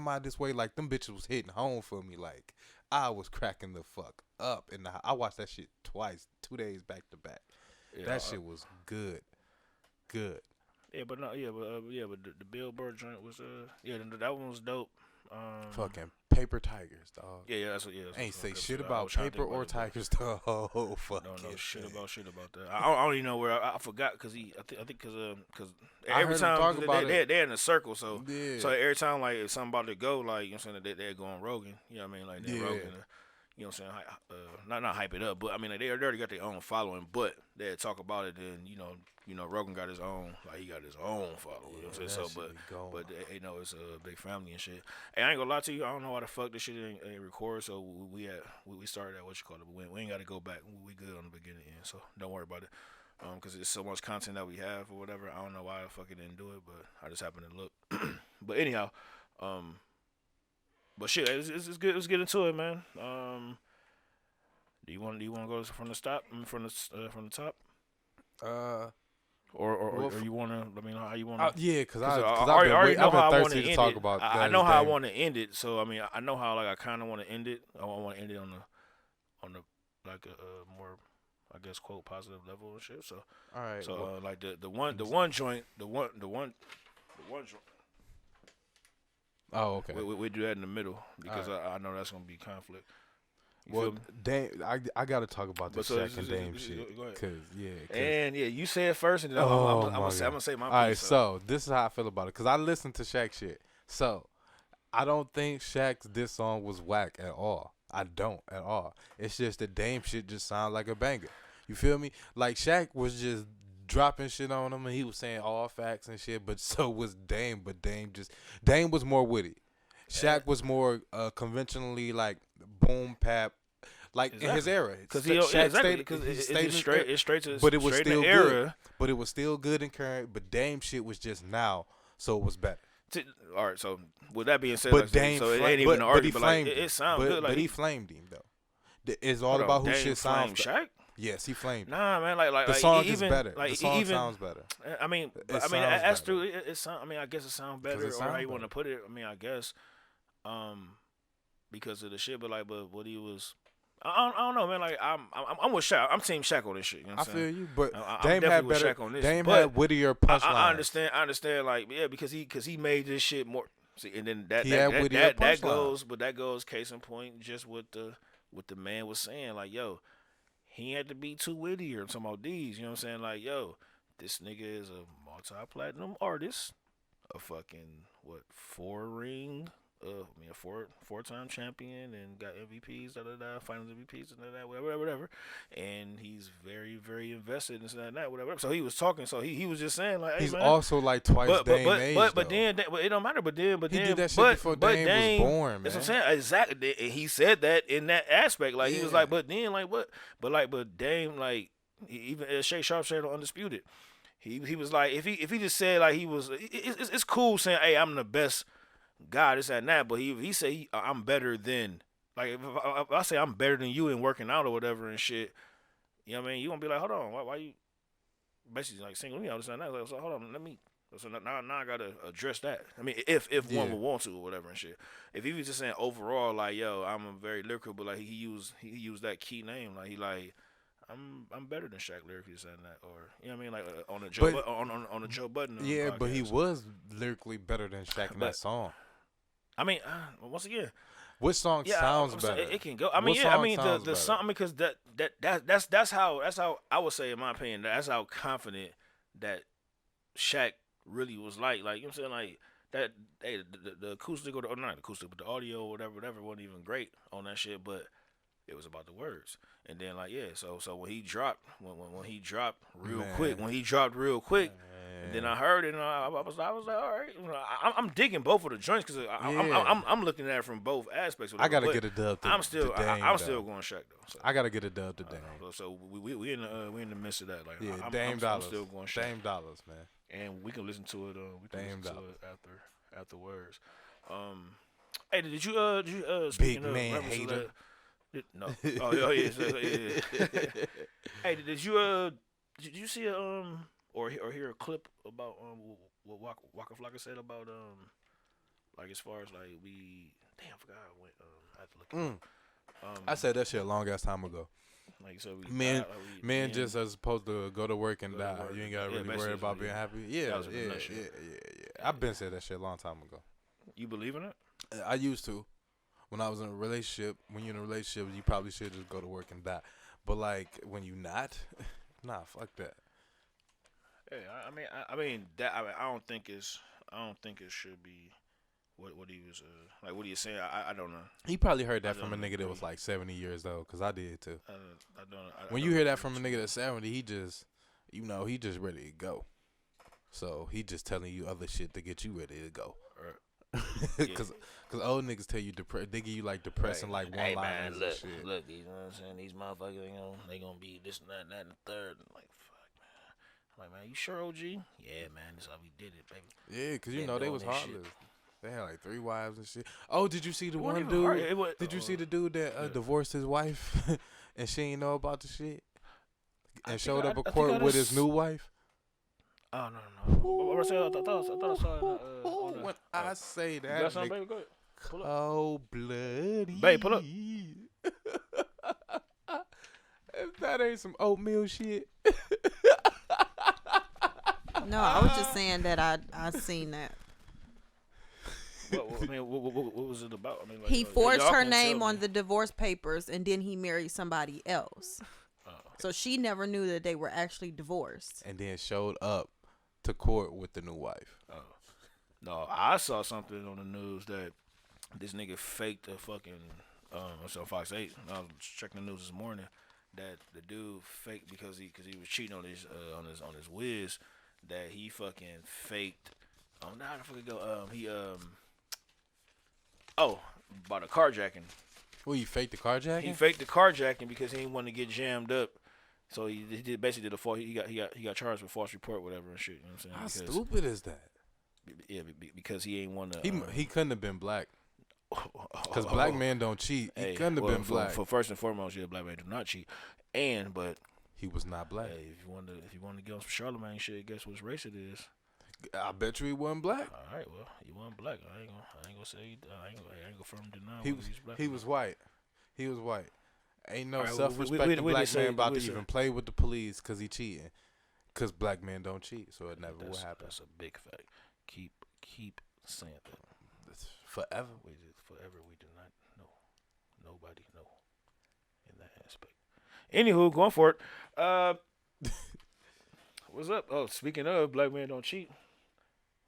out this way, like them bitches was hitting home for me. Like I was cracking the fuck up, and I watched that shit twice, 2 days back to back. Yeah, That shit was good, good. yeah, but no, but the Bill Burr joint was that one was dope. Fucking paper tigers, dog. Yeah, that's what. Yeah, that's Ain't what say I shit was about trying to paper think or about it, but tigers the whole don't know fucking shit thing. about that. I don't even know where I forgot because I think because I every heard him time talk 'cause about it. they're in a circle, so Yeah, every time like if something about to go, like you know what I'm saying, they're going Rogan, you know what I mean, like they're yeah, Rogan, you know what I'm saying, not hype it up, but I mean like, they already got their own following, but they talk about it, and Rogan got his own, like he got his own following, you know what I'm saying, so that shit be going. but they know it's a big family and shit. Hey, I ain't gonna lie to you, I don't know why the fuck this shit ain't record, so we started at what you call it, but we ain't got to go back. We good on the beginning end, so don't worry about it. Because there's so much content that we have or whatever. I don't know why I fucking didn't do it, but I just happened to look. But anyhow, but shit, it's good. Let's get into it, man. Do you want to go from the stop from the top, Uh, or you want to? I mean, how you want to? yeah, cause Cause I've been, already know I've been how I want to thirsty to end talk it. about I that know how I game. want to end it. So I mean, I know how like I kind of want to end it. I want to end it on the like a more, I guess, quote positive level and shit. So All right. so like the one joint. Oh, okay. We do that in the middle because All I know that's gonna be conflict. You Well, feel me? Dame, I gotta talk about But this so Shaq and Dame shit, go ahead. cause yeah, And yeah, you say it first, and then oh I'm my gonna God. say my All right, piece. so this is how I feel about it, cause I listened to Shaq shit. So I don't think Shaq's this song was whack at all. I don't at all. It's just the Dame shit just sound like a banger. You feel me? Like Shaq was just dropping shit on him, and he was saying all facts and shit. But so was Dame. But Dame was more witty. Shaq was more conventionally like boom pap, like in his era. Because it's straight. It's straight to but it was straight still in the good. era. But it was still good and current. But Dame shit was just now, so it was better. All right. So with that being said, But like, Dame, so it ain't even an but he argument. But like flamed him. it sounds good. Like But he flamed him though. It's all hold on, about who Dame shit flamed sounds. Shaq? Yes, he flamed him. Nah, man. Like The song even, is better. Like The song even, sounds better. I mean, It that's sounds better. true. It sound. I mean, I guess it sounds better, it or how sound you want to better. put it. I mean, I guess, because of the shit. But like, but what he was. I don't know, man. Like I'm with Shaq. I'm team Shaq on this shit. You know what I'm I saying? feel you, but I'm Dame definitely had with better. Shaq on this. Dame But had wittier punchlines. I understand. Like, yeah, because he made this shit more. See, and then that goes case in point, just what the man was saying. Like, yo, he had to be too witty. I'm talking about these. You know what I'm saying? Like, yo, this nigga is a multi-platinum artist, a fucking four-ring. A four-time champion and got MVPs, finals MVPs, whatever. And he's very, very invested in this and that, whatever. So he was talking. So he was just saying like, hey, He's man. also like twice Dame age. But then it don't matter. But then he did that shit before Dame was born, man. That's what I'm saying. Exactly. He said that in that aspect. Like he was like, but then like what? But Dame like even Shay Sharp said on Undisputed. He was like if he just said like he was it's cool saying hey I'm the best guy this and that, but he say I'm better than like if I say I'm better than you in working out or whatever and shit, you know what I mean? You gonna be like, hold on, why you basically like singling me out this and that? Like, so hold on, let me. So now I gotta address that. I mean, if one would want to or whatever and shit. If he was just saying overall like, yo, I'm a very lyrical, but like he used that key name like he like. I'm better than Shaq lyrically saying that, or you know what I mean, like on a Joe on a Joe Budden. Yeah, podcast. but he was lyrically better than Shaq in that song. I mean, once again, which song sounds better? It can go. I mean, the song because that's how I would say in my opinion that's how confident that Shaq really was like you know what I'm saying like that. Hey, the acoustic or not the acoustic, but the audio or whatever wasn't even great on that shit, but it was about the words. And then like so when he dropped when he dropped real quick and then I heard it and I was like all right, I'm digging both of the joints because I'm looking at it from both aspects. I gotta get a dub. I'm still going Shaq though. So. I gotta get a dub to Dame. So we in the midst of that. Like Dame dollars. I'm still going Shaq. Dame dollars, man. And we can listen to it. We can Dame listen dollars. to it afterwards. Hey, did you Big man hater? No. Oh yeah. Hey, did you see or hear a clip about what Waka Flocka said about Like as far as like I forgot how it went. I have to look it up. I said that shit a long ass time ago. Like so we Man, died, like man, just are supposed to go to work and die. You ain't gotta really basically worry that's about what being happy. that Yeah, was in a yeah, nutshell. yeah. I've been said that shit a long time ago. You believe in it? I used to. When I was in a relationship, when you're in a relationship, you probably should just go to work and die. But like when you not, nah, fuck that. Yeah, I mean that. I don't think it should be what he was like. What he was saying. I don't know. He probably heard that I from a don't nigga that was agree. like 70 years old, cause I did too. I don't. I When don't you hear that agree from a with nigga you. that's 70, he just, he just ready to go. So he just telling you other shit to get you ready to go. Yeah. Cause old niggas tell you they give you like depressing Right. like Hey one man, liners look, and shit. look, you know what I'm saying? These motherfuckers, they gonna be this and that and the third. I'm like, fuck, man. I'm like, man, you sure, OG? Yeah, man, that's how we did it, baby. Yeah, cause you Been know they doing was this shit. heartless. They had like 3 wives and shit. Oh, did you see the It wasn't one even hard. dude? It was, Did you see the dude that yeah. divorced his wife and she ain't know about the shit and showed up I at think court I with his just- new wife? Oh no. I thought I saw it. On the, When I say you that, got something, nigga, baby? Go ahead. Pull up. cold bloody. Babe, pull up. If that ain't some oatmeal shit. No, I was just saying that I seen that. What was it about? I mean, like, He forged y'all her can name tell on me. the divorce papers, and then he married somebody else. So she never knew that they were actually divorced. And then showed up to court with the new wife. No, I saw something on the news that this nigga faked a fucking so Fox 8. I was checking the news this morning that the dude faked because he was cheating on his whiz, that he fucking faked. Oh, now how the fuck it go? About a carjacking. Well, you faked the carjacking? He faked the carjacking because he didn't want to get jammed up. So he basically did a false. He got charged with false report, whatever and shit. You know what I'm How saying? stupid is that? Yeah, because he ain't want to. He couldn't have been black. Because black men don't cheat. He couldn't have been black. For first and foremost, yeah, black men do not cheat. But He was not black. hey, if you want to get on some Charlemagne shit, guess which race it is? I bet you he wasn't black. All right, well, he wasn't black. I ain't gonna say. I ain't gonna firm deny. He whether was he's black he or was not. white. He was white. Ain't no All right, self-respecting we black just say- man about we to say- even play with the police because he cheating. Because black men don't cheat, so it never will happen. That's a big fact. Keep saying that. That's forever. Forever we do not know. Nobody know in that aspect. Anywho, going for it. What's up? Oh, speaking of black men don't cheat,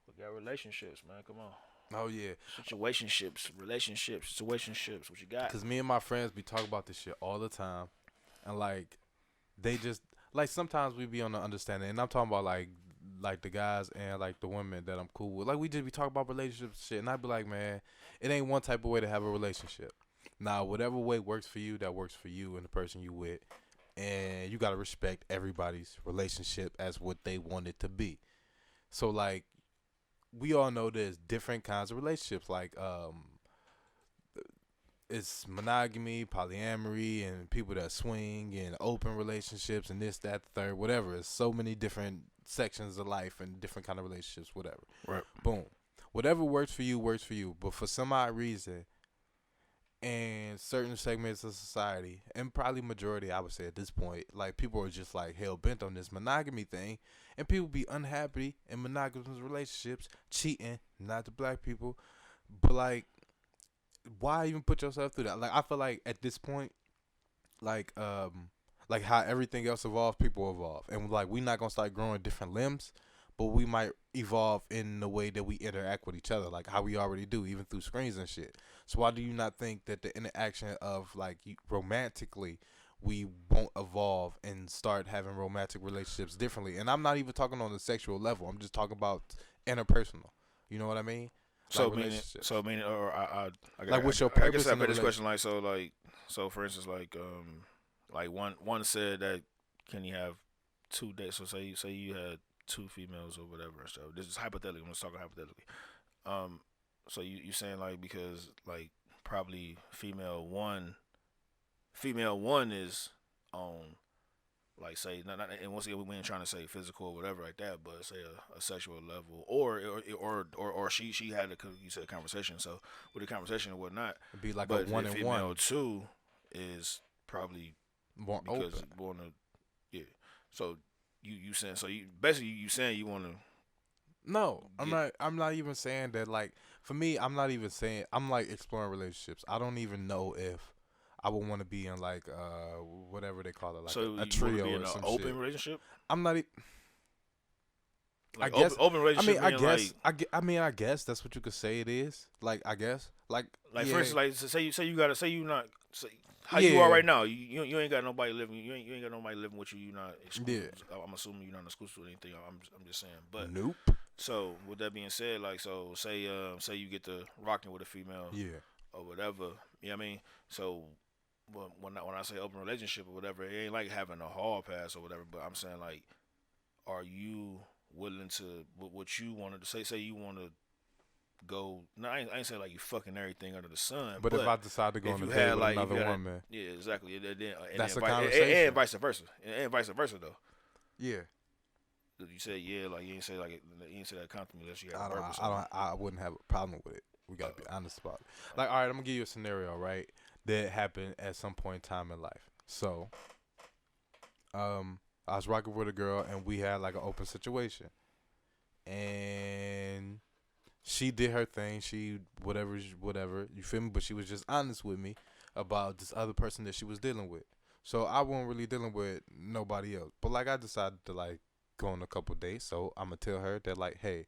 we got relationships, man. Come on. Oh yeah. Relationships. What you got? Because me and my friends be talking about this shit all the time. And, like, they just, like, sometimes we be on the understanding. And I'm talking about, like the guys and, like, the women that I'm cool with. Like, we just be talking about relationships and shit. And I be like, man, it ain't one type of way to have a relationship. Now, whatever way works for you, that works for you and the person you with. And you got to respect everybody's relationship as what they want it to be. So, like, we all know there's different kinds of relationships. Like, it's monogamy, polyamory, and people that swing, and open relationships, and this, that, the third, whatever. It's so many different sections of life and different kind of relationships, whatever. Right. Boom. Whatever works for you, works for you. But for some odd reason, and certain segments of society, and probably majority, I would say at this point, like, people are just like hell bent on this monogamy thing, and people be unhappy in monogamous relationships, cheating, not the black people, but like, why even put yourself through that? Like, I feel like at this point, like how everything else evolves, people evolve, and like we not gonna start growing different limbs, but we might evolve in the way that we interact with each other, like how we already do, even through screens and shit. So why do you not think that the interaction of like romantically, we won't evolve and start having romantic relationships differently? And I'm not even talking on the sexual level. I'm just talking about interpersonal. You know what I mean? So Like meaning, or I Like, what's your I purpose guess I in the made this question so for instance, like one said that can you have 2 dates? So say you had 2 females or whatever and stuff. This is hypothetically. I'm just talking hypothetically. So you saying like because like probably female one is on like say, and once again, we ain't trying to say physical or whatever like that, but say a sexual level, or she had you said a conversation, so with a conversation or whatnot, It'd be like but a one the and female one, too is probably more because open. you wanna, yeah. So you saying you basically you saying you wanna No, I'm get not. I'm not even saying that. Like for me, I'm not even saying. I'm like exploring relationships. I don't even know if I would want to be in like whatever they call it, like so a you want to trio be in or an some open shit. relationship, I'm not. I like guess. open I mean, relationship I being guess. like. I mean, I guess that's what you could say it is. Like, I guess. Like, Like for yeah, instance, like say you gotta say you not say, how you are yeah, right now. You ain't got nobody living. You ain't got nobody living with you. You not exclusive. yeah. I'm assuming you're not exclusive with anything. I'm just saying. But Nope. so with that being said, like so say you get to rocking with a female Yeah. or whatever. You know what I mean? So when I say open relationship or whatever, it ain't like having a hall pass or whatever. But I'm saying like, are you willing to what you wanted to say you want to go. No, I ain't saying like you fucking everything under the sun. But if I decide to go if on a you date had with like another woman, yeah, exactly. that's a And conversation. vice versa, and vice versa though. Yeah. You said yeah, like you ain't say that compliment unless you had I a don't. purpose. I wouldn't have a problem with it. We gotta be honest about it. Like, all right, I'm gonna give you a scenario, right? That happened at some point in time in life. So, I was rocking with a girl, and we had like an open situation, and she did her thing. She whatever. You feel me? But she was just honest with me about this other person that she was dealing with. So I wasn't really dealing with nobody else. But like I decided to like go on a couple dates. So I'm gonna tell her that like, hey,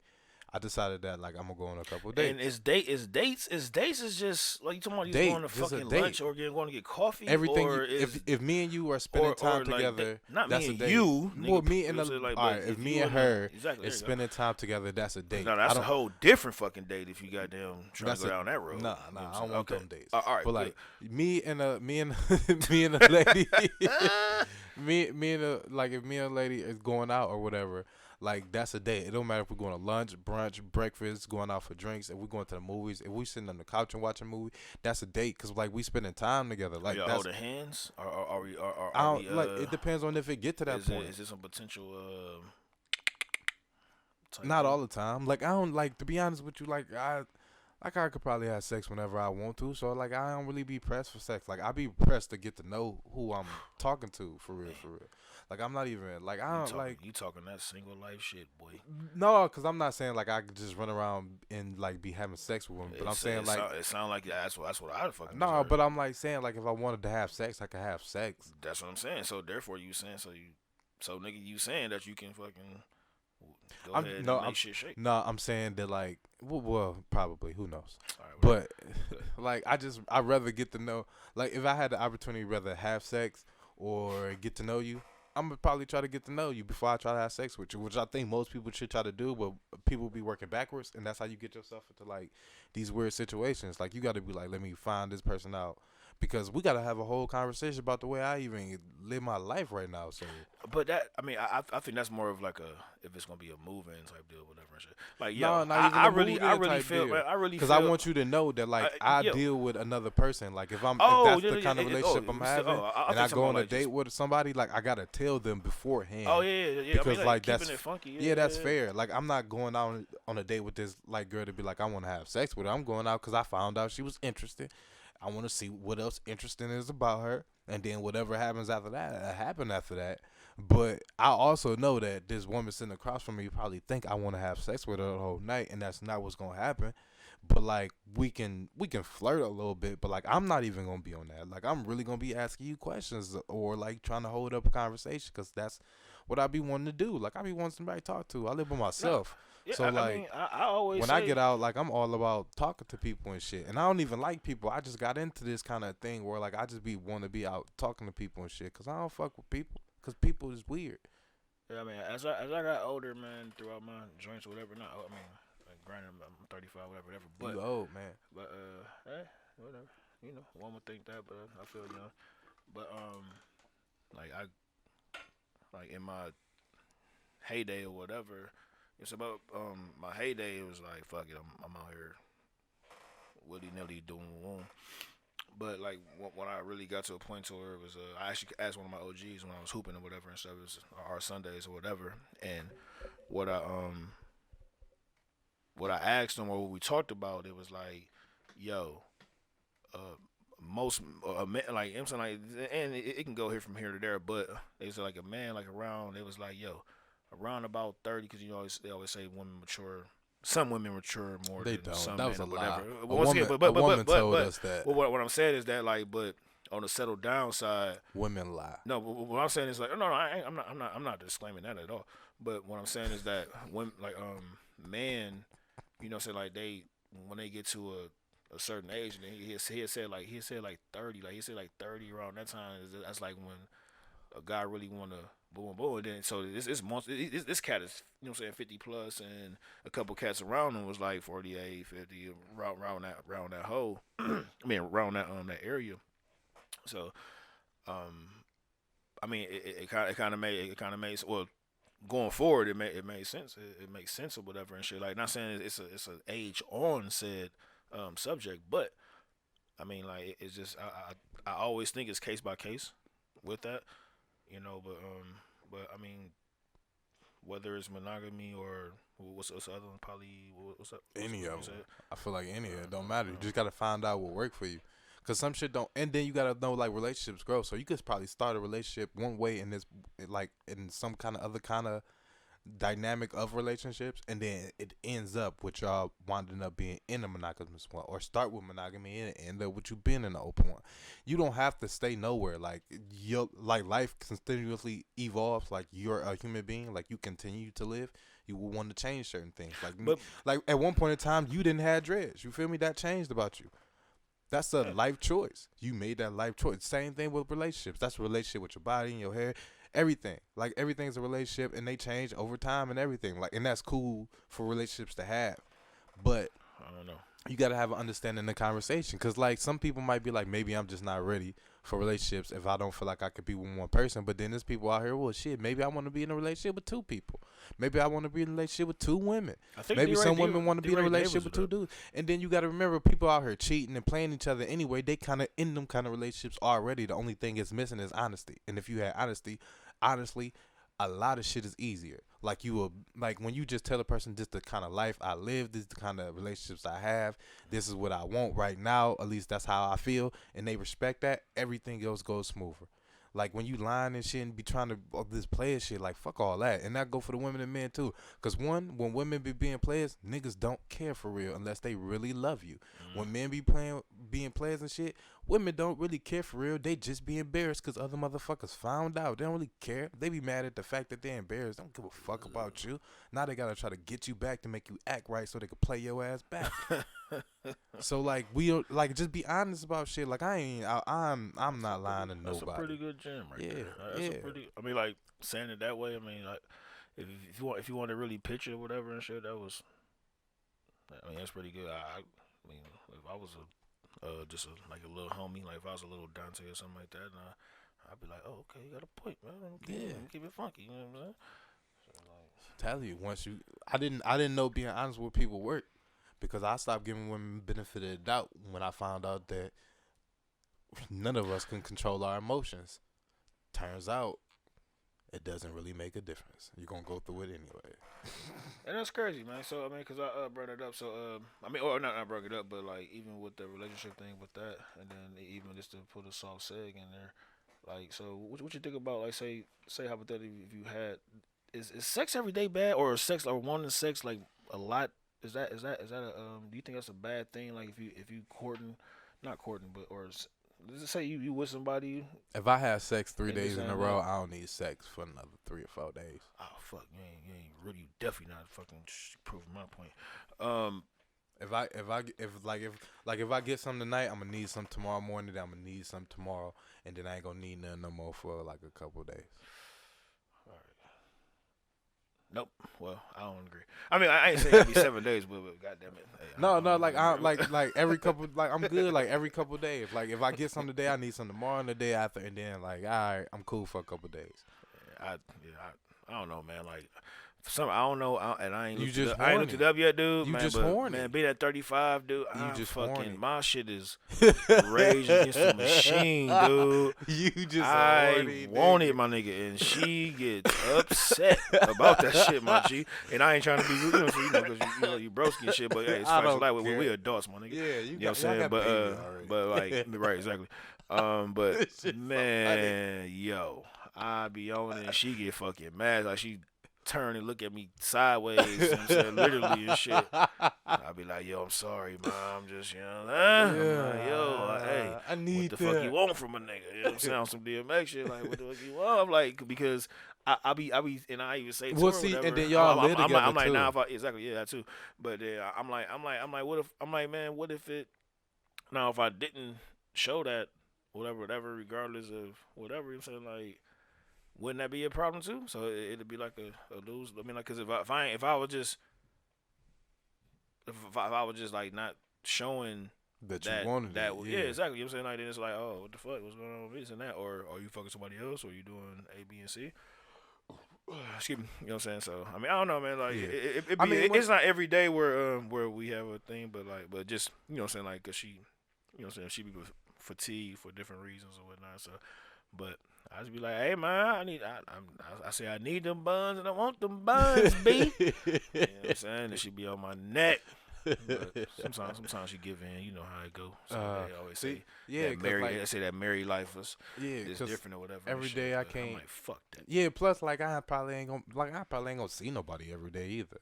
I decided that like I'm gonna go on a couple dates. And dates is just like you talking about you Date, going to just a fucking date. lunch or going to get coffee Everything. or is If me and you are spending time like together, not that's me a and date. you. Well, Nigga, me you and know what I'm saying? Like, all but right. If if me you and in her exactly, is spending time together, that's a date. No, that's a whole different fucking date if you goddamn trying to go down that road. Nah, You know what I I'm don't want saying? them dates. All right, But good. like me and me and a lady, me and a like if me and a lady is going out or whatever, like that's a date. It don't matter if we're going to lunch, brunch, breakfast, going out for drinks, if we're going to the movies, if we sitting on the couch and watching a movie, that's a date because like we spending time together. Like Are y'all that's holding hands? Or are we? I Are don't we? like. It depends on if it get to that point. Is this some potential? Type Not deal? all the time. Like I don't like to be honest with you. Like I could probably have sex whenever I want to. So like I don't really be pressed for sex. Like I be pressed to get to know who I'm talking to for real, for real. Like I'm not even like I don't like you talking that single life shit, boy. no, cause I'm not saying like I could just run around and like be having sex with women. But I'm saying like it sound like that's what I fucking. no, deserve. but I'm like saying like if I wanted to have sex, I could have sex. That's what I'm saying. So therefore, you saying so nigga, you saying that you can fucking go ahead and make shit shake. No, I'm saying that like well probably who knows. All right, But like I'd rather get to know like if I had the opportunity rather have sex or get to know you, I'm gonna probably try to get to know you before I try to have sex with you, which I think most people should try to do, but people be working backwards and that's how you get yourself into like these weird situations. Like you gotta be like, let me find this person out. Because we gotta have a whole conversation about the way I even live my life right now. So, but that I mean, I think that's more of like a if it's gonna be a move-in type deal, whatever. And shit. Like no, yo, not even I a really move-in type feel, deal. man, I really because feel. I want you to know that like I yo. deal with another person. Like if I'm Oh, if that's the kind of relationship I'm having, and I go on a date with somebody, like I gotta tell them beforehand. Oh yeah. Because I mean, like keeping that's it funky. yeah, that's fair. Like I'm not going out on a date with this like girl to be like I want to have sex with her. I'm going out because I found out she was interested. I want to see what else interesting is about her, and then whatever happens after that, happen after that. But I also know that this woman sitting across from me probably think I want to have sex with her the whole night, and that's not what's gonna happen. But like we can flirt a little bit, but like I'm not even gonna be on that. Like I'm really gonna be asking you questions or like trying to hold up a conversation because that's what I be wanting to do. Like I be wanting somebody to talk to. I live by myself. Yeah, So like, I mean, I always when say, I get out, like I'm all about talking to people and shit. And I don't even like people. I just got into this kind of thing where like I just want to be out talking to people and shit. Cause I don't fuck with people. Cause people is weird. Yeah, I mean, as I got older, man, throughout my joints or whatever. Not, I mean, like, granted, I'm 35, whatever. But You old man. But whatever. You know, one would think that, but I feel young. But like like in my heyday or whatever. It's about my heyday. It was like fuck it, I'm out here willy nilly doing one. But like when I really got to a point to where it was, I actually asked one of my OGs when I was hooping or whatever and stuff. It was our Sundays or whatever, and what I asked him or what we talked about, it was like, yo, most men, like I'm saying, like, and it can go here from here to there, but they said like a man like around, it was like, yo, around about 30, because you know they always say women mature. Some women mature more They than don't. some That men was a or whatever. lie. A woman told us that. What I'm saying is that, like, but on the settled down side, Women lie. no. But what I'm saying is like, no, I'm not disclaiming that at all. But what I'm saying is that when like men, you know, say like when they get to a certain age, and then he said like 30, like he said like 30 around that time. That's like when a guy really want to boom. And then so this cat is, you know what I'm saying, 50 plus, and a couple cats around him was like 48, 50, around that hole. I mean around that area. So, I mean it kind of made well, going forward it made sense. It makes sense or whatever and shit. Like, not saying it's an age on said subject, but I mean, like, it's just I always think it's case by case with that, you know. But I mean, whether it's monogamy or what's the other one, what's up? Any of them. I feel like any of it don't matter. You just gotta find out what work for you. Cause some shit don't, and then you gotta know like relationships grow. So you could probably start a relationship one way in this, like in some kind of other kind of dynamic of relationships, and then it ends up with y'all winding up being in a monogamous one, or start with monogamy and end up with you being in an open one. You don't have to stay nowhere. Like life continuously evolves. Like you're a human being. Like you continue to live. You will want to change certain things. Like at one point in time, you didn't have dreads. You feel me? That changed about you. That's a life choice. You made that life choice. Same thing with relationships. That's a relationship with your body and your hair. Everything. Like, everything's a relationship, and they change over time and everything. Like, and that's cool for relationships to have. But I don't know. You got to have an understanding in the conversation. Because, like, some people might be like, maybe I'm just not ready for relationships if I don't feel like I could be with one person. But then there's people out here, well, shit, maybe I want to be in a relationship with two people. Maybe I want to be in a relationship with two women. Maybe some women want to be in a relationship with two dudes. And then you got to remember, people out here cheating and playing each other anyway, they kind of in them kind of relationships already. The only thing is missing is honesty. And if you had honesty, honestly, a lot of shit is easier. Like, when you just tell a person, this the kind of life I live, this is the kind of relationships I have, this is what I want right now, at least that's how I feel, and they respect that, everything else goes smoother. Like, when you lying and shit and be trying to this player shit, like, fuck all that. And that go for the women and men too. Because when women be being players, niggas don't care for real unless they really love you. When men be being players and shit, women don't really care for real. They just be embarrassed because other motherfuckers found out. They don't really care. They be mad at the fact that they're embarrassed. They don't give a fuck about you. Now they gotta try to get you back to make you act right so they can play your ass back. So, like, we don't, like, just be honest about shit. Like, I'm not lying to nobody. That's a pretty good gem right there. Yeah. I mean, like, saying it that way, I mean, like, if you want to really picture or whatever and shit, that's pretty good. I mean, if I was just like a little homie, like if I was a little Dante or something like that, I'd be like, oh, okay, you got a point, man. Keep it funky, you know what I'm saying? So, like, tell you, I didn't know being honest with people worked, because I stopped giving women benefit of the doubt when I found out that none of us can control our emotions. Turns out, it doesn't really make a difference. You're going to go through it anyway. And that's crazy, man. So, I mean, because I brought it up. So, I mean, or not brought it up, but, like, even with the relationship thing with that, and then even just to put a soft seg in there, like, so what you think about, like, say hypothetically, if you had, is sex every day bad, or sex, or wanting sex, like, a lot? Is that a do you think that's a bad thing? Like, if you not courting, but, or does it say you with somebody? If I have sex 3 days in a row, I don't need sex for another 3 or 4 days. Oh, fuck, you ain't really, you definitely not fucking proving my point. If I get something tonight, I'm gonna need some tomorrow morning. Then I'm gonna need some tomorrow, and then I ain't gonna need nothing no more for like a couple of days. Nope. Well, I don't agree. I mean, I ain't saying it'd be 7 days, but goddamn it. Hey, No, like every couple, like I'm good, like every couple of days. Like if I get some today, I need some tomorrow and the day after, and then like, all right, I'm cool for a couple of days. I don't know, man. Like, I don't know, and I ain't You looked just it up, I ain't looked it up yet, dude. You man, just but, horny. Man, being at 35, dude, You I'm just fucking, horny. my shit is rage against the machine, dude. You just I want it, my nigga, and she gets upset about that shit, my G. And I ain't trying to be, because you broski and shit, but hey, it's facts of life. We adults, my nigga. Yeah, you know what I'm saying? But like, right, exactly. But man, yo, I be on it, and she get fucking mad, like she turn and look at me sideways, you know what I'm saying, literally and shit. I be like, yo, I'm sorry, man. I'm just, I'm like, yo, hey, I need what the fuck you want from a nigga? You know what I'm saying? On some DMX shit, like, what the fuck you want? I'm like, because I be, and I even say to her, see, whatever, and then y'all live together I'm like, too. nah, exactly, yeah, that too. But then I'm like, what if, man, what if it, now if I didn't show that, whatever, regardless of whatever, you know what I'm saying, like, wouldn't that be a problem too? So it'd be like a lose. I mean, like, cause if I was just like not showing that you wanted that, it, yeah, exactly. You know what I'm saying? Like, then it's like, oh, what the fuck, what's going on with this and that, or are you fucking somebody else, or you doing A, B, and C? Excuse me. You know what I'm saying? So I mean, I don't know, man. Like, it's not every day where we have a thing, but just, you know what I'm saying, like, cause she, you know what I'm saying, she be fatigued for different reasons or whatnot. So, but I just be like, hey, man, I say I need them buns and I want them buns, B. You know what I'm saying? And she be on my neck. But sometimes she give in. You know how it go. So they always say, that married life was different or whatever. Every day I can't. I'm like, fuck that. Yeah. Plus, like, I probably ain't gonna see nobody every day either.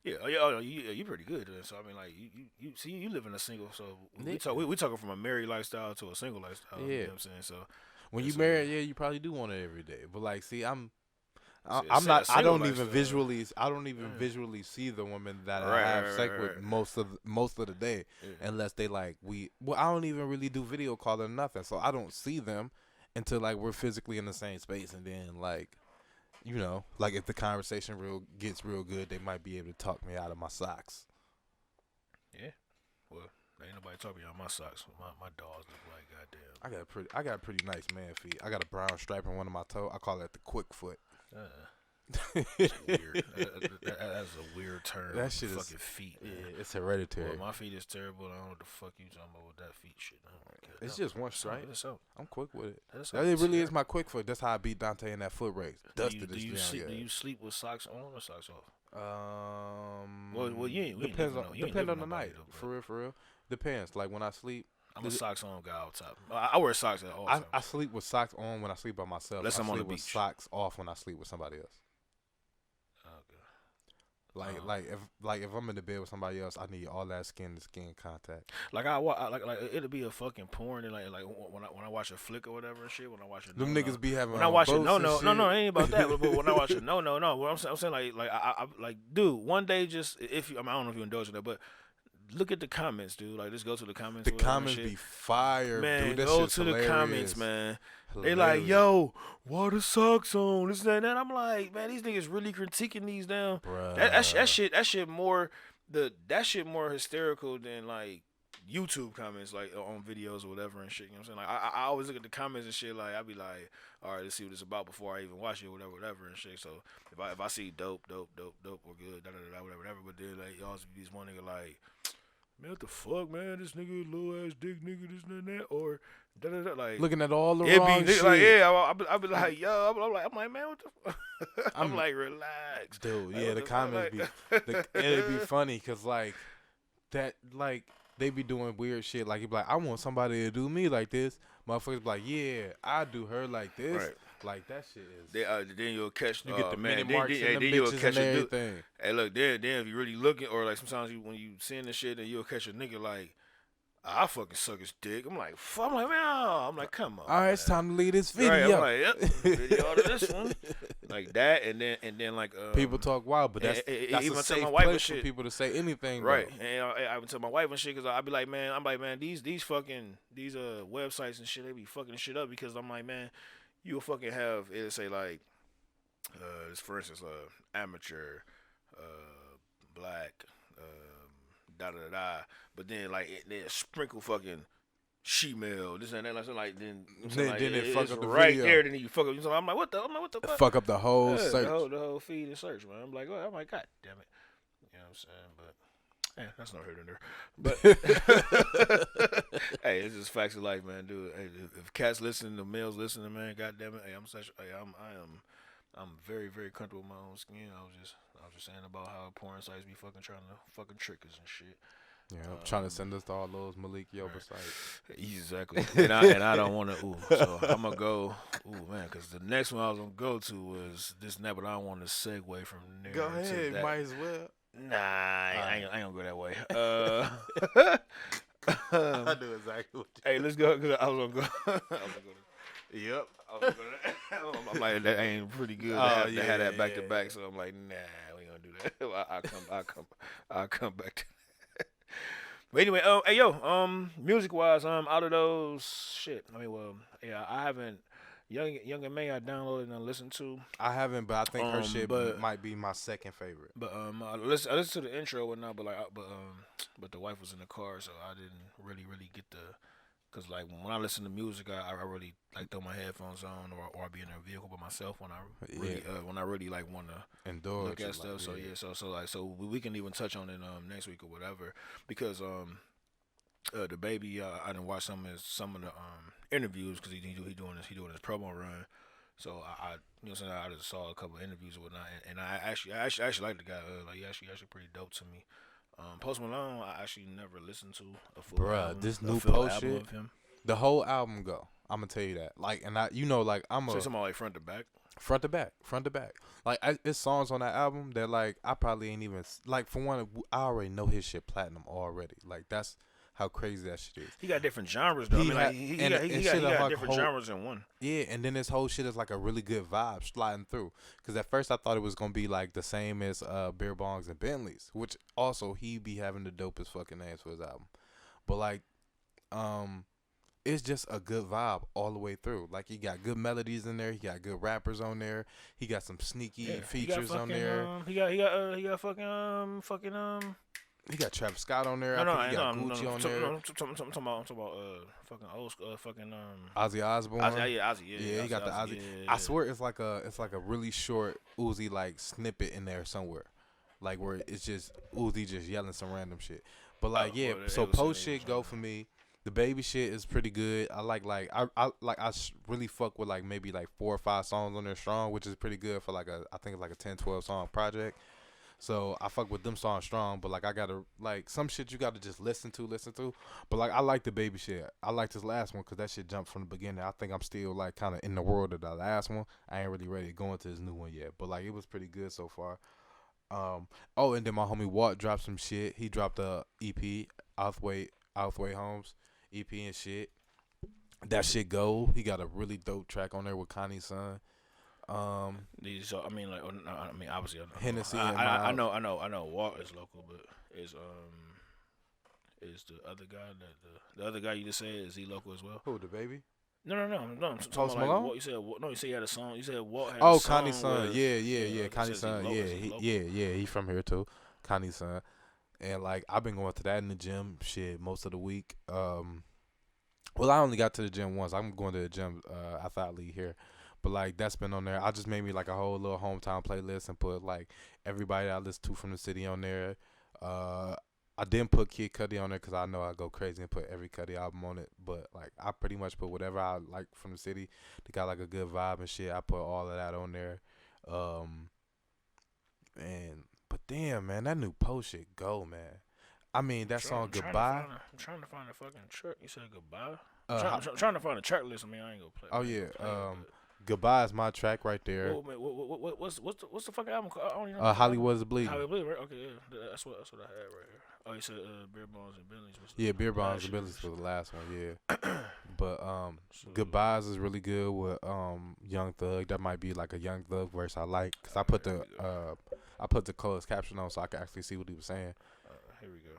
Yeah, you pretty good. So I mean, like, you see, you live in a single. So we talking from a married lifestyle to a single lifestyle. Yeah. You know what I'm saying? So. When you married, you probably do want it every day. But like, see, I'm not. I don't even visually see the women that I have sex with most of the day, unless they like I don't even really do video call or nothing, so I don't see them until like we're physically in the same space, and then like, you know, like if the conversation gets real good, they might be able to talk me out of my socks. Yeah, well. Ain't nobody talking about my socks. My dogs look like goddamn. I got pretty nice man feet. I got a brown stripe in one of my toe. I call it the quick foot. That's weird. That's a weird term. That shit fucking is feet. Man. Yeah, it's hereditary. Well, my feet is terrible. I don't know what the fuck you talking about with that feet shit. It's just one stripe. I'm quick with it. It really is my quick foot. That's how I beat Dante in that foot race. Do you sleep with socks on or socks off? Well, you depends on the night. For real. Depends. Like when I sleep, I'm a socks on guy all time. I wear socks at all times. I sleep with socks on when I sleep by myself. Unless I'm on the beach. With socks off when I sleep with somebody else. Okay. If I'm in the bed with somebody else, I need all that skin to skin contact. Like it'll be a fucking porn and like when I watch a flick or whatever and shit. When I watch it, them niggas be having. When I watch it, no, it ain't about that. But when I watch it, no. What I'm saying like I like, dude, one day just if you, I don't know if you indulge in that, but. Look at the comments, dude. Like, just go to the comments. The comments be fire, man. Dude, that go shit's to hilarious. The comments, man. Hilarious. They like, yo, why the socks on? This and that. I'm like, man, these niggas really critiquing these down. That shit more hysterical than like YouTube comments, like on videos or whatever and shit. You know what I'm saying? Like, I always look at the comments and shit. Like, I be like, all right, let's see what it's about before I even watch it, whatever and shit. So if I see dope or good, whatever. But then like y'all be these one nigga like. Man, what the fuck, man? This nigga, little ass dick nigga, this and that, or like looking at all the wrong shit. Like, yeah, I be like, yo, I'm like, man, what the fuck? I'm like, relax, dude. Yeah, the comments it'd be funny because like that, like they be doing weird shit. Like you be like, I want somebody to do me like this. Motherfuckers be like, yeah, I do her like this. Right. Like that shit is. Then you'll catch. You get the man. mini marks and the you'll bitches catch and a everything. Hey, look, then if you really looking, or like sometimes when you seeing this shit, then you'll catch a nigga like, I fucking suck his dick. I'm like, fuck. I'm like, man. I'm like, come on. All right, it's time to leave this video. Right, I'm like, yep, video to this one, like that, and then like people talk wild, but that's even a safe my wife place and for shit. people to say anything. Right, though. and I would tell my wife and shit because I be like, man, these websites and shit, they be fucking shit up because I'm like, man, you'll fucking have it'll say like, for instance, amateur, black, but then like they sprinkle fucking She-mail, this and that, like then it fuck up the right video. there. Then you fuck up. So I'm like, what the fuck? Fuck up the whole Yeah, search. the whole feed and search, man. I'm like, oh my god, damn it. You know what I'm saying? But that's not here nor there. But hey, it's just facts of life, man, dude. Hey, if cats listen, the males listening, man, god damn it. Hey, I'm very, very comfortable with my own skin. I was just saying about how porn sites be fucking trying to fucking trick us and shit. Yeah, I'm trying to send us to all those Malik Yoba sites. Exactly. and I don't want to. So I'm gonna go. Man, because the next one I was gonna go to was this and that, but I don't want to segue from there. Go ahead, that. might as well. Nah, I ain't gonna go that way. I knew exactly what. Hey, let's go. Cause I was gonna go. Yep. I'm like, that ain't pretty good to have that back to back. So I'm like, nah, we gonna do that. I'll come back to that. But anyway, hey yo, music wise, out of those shit. I mean, well, yeah, I haven't. Young and May I downloaded and listened to. I haven't, but I think her shit might be my second favorite. But I listened to the intro and whatnot, but the wife was in the car, so I didn't really get the. Cause like when I listen to music, I really like throw my headphones on or I be in a vehicle by myself when I really like want to look at stuff. So we can even touch on it next week or whatever because the baby I didn't watch some of the interviews because he doing his promo run. So I you know what I'm saying, I just saw a couple of interviews or whatnot and I actually like the guy. Like he actually pretty dope to me. Post Malone, I actually never listened to a full album. This new Post shit, of him. The whole album go. I'm gonna tell you that. Like, and I'm so something like front to back. Front to back. Like, it's songs on that album that like I probably ain't even like. For one, I already know his shit platinum already. Like that's how crazy that shit is. He got different genres though. He got different genres in one. Yeah, and then this whole shit is like a really good vibe sliding through. Because at first I thought it was gonna be like the same as Beer Bongs and Bentleys, which also he be having the dopest fucking names for his album. But like, it's just a good vibe all the way through. Like he got good melodies in there. He got good rappers on there. He got some sneaky features on there. He got fucking. He got Travis Scott on there. I think he got Gucci on there. I'm talking about fucking old school fucking Ozzy Osbourne. Ozzy, yeah, he got the Ozzy. Yeah. I swear it's like a really short Uzi like snippet in there somewhere, like where it's just Uzi just yelling some random shit. But like so Post shit go for me. The baby shit is pretty good. I really fuck with like maybe like 4 or 5 songs on there strong, which is pretty good for like I think it's like a 10-12 song project. So I fuck with them songs strong, but like I gotta like some shit you gotta just listen to. But like I like the baby shit. I like this last one because that shit jumped from the beginning. I think I'm still like kind of in the world of the last one. I ain't really ready to go into this new one yet, but like it was pretty good so far. And then my homie Walt dropped some shit. He dropped a EP, Outhwaite Holmes EP and shit. That shit go. He got a really dope track on there with Connie's son. So I mean, obviously, Hennessy. I know. Walt is local, but is the other guy the other guy you just said, is he local as well? Who, the baby? No. I'm Post Malone. Like, you said he had a song. You said Walt had. Oh, Connie's son. Yeah. Connie's son. Yeah. He from here too. Connie's son. And like I've been going to that in the gym shit most of the week. Well, I only got to the gym once. I'm going to the gym after I leave here. But like that's been on there. I just made me like a whole little hometown playlist and put like everybody I listen to from the city on there. I didn't put Kid Cudi on there because I know I go crazy and put every Cudi album on it. But like I pretty much put whatever I like from the city. They got like a good vibe and shit. I put all of that on there. But damn, man, that new Post shit go, man. I mean that song Goodbye. I'm trying to find a fucking track. You said Goodbye. I'm trying to find a track list. I mean I ain't gonna play. Oh yeah. Goodbye is my track right there. What's the fucking album called? I don't even know. Hollywood's Bleeding. Hollywood Bleeding, right? Okay, yeah. That's what I had right here. Oh, you said Beer Bongs and Bentleys. Yeah, Beer Bongs and Bentleys was the last one, yeah. But Goodbyes is really good with Young Thug. That might be like a Young Thug verse I like because I put the closed caption on so I can actually see what he was saying. Here we go.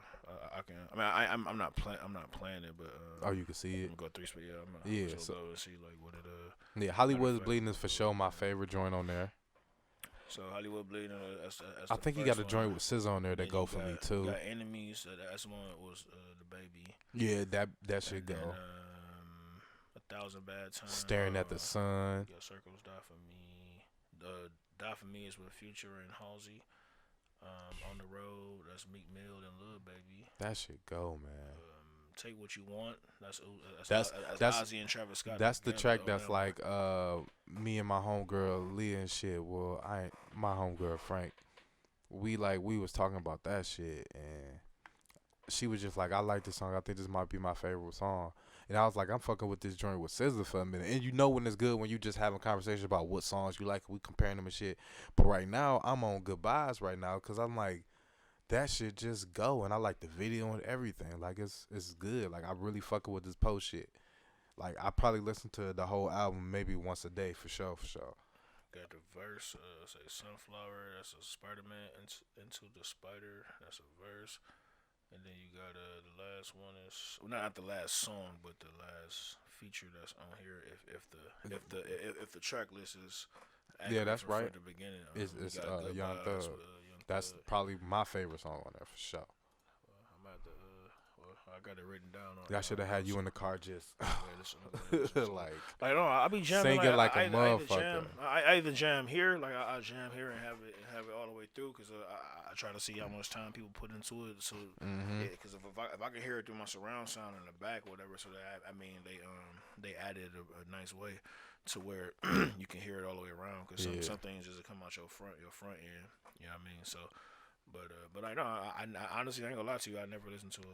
I'm not playing it, but you can see it. I'm gonna go 3 speed. Yeah, so go and see like what it Yeah, Hollywood's Bleeding is for sure my favorite joint on there. So Hollywood Bleeding. That's I the think he first got a one. joint with SZA on there that Then go you for me got- too. You got Enemies. That's one was the baby. Yeah, that should And then, go. 1,000 Bad Times. Staring at the sun. Your Circles Die for Me. The Die for Me is with Future and Halsey. On the Road. That's Meek Mill and Lil Baby. That should go, man. Take What You Want. That's That's Ozzy and Travis Scott. That's the together track on that's that one. like me and my homegirl Leah and shit. Well, I ain't my homegirl Frank. We was talking about that shit and she was just like, I like this song. I think this might be my favorite song. And I was like, I'm fucking with this joint with SZA for a minute. And you know when it's good when you just having conversations about what songs you like. We comparing them and shit. But right now, I'm on Goodbyes right now because I'm like, that shit just go. And I like the video and everything. Like, it's good. Like, I really fucking with this post shit. Like, I probably listen to the whole album maybe once a day for sure. Got the verse, say Sunflower, that's a Spider-Man, Into the Spider, that's a verse. And then you got the last one is not the last song, but the last feature that's on here. If the track list is Yeah, that's from right. the beginning, It's you got Young Goodbyes Thug. with, Young That's Thug. probably my favorite song on there for sure. I'm at the I got it written down. I should have had you in the car just like I don't know. I be jamming singing like a I motherfucker. I either jam here, like I jam here and have it all the way through, because I try to see how much time people put into it. So, because if I can hear it through my surround sound in the back or whatever, so that I mean they added a nice way to where you can hear it all the way around. Because some things just come out your front end. You know what I mean? So. But I know I honestly I ain't gonna lie to you. I never listened to a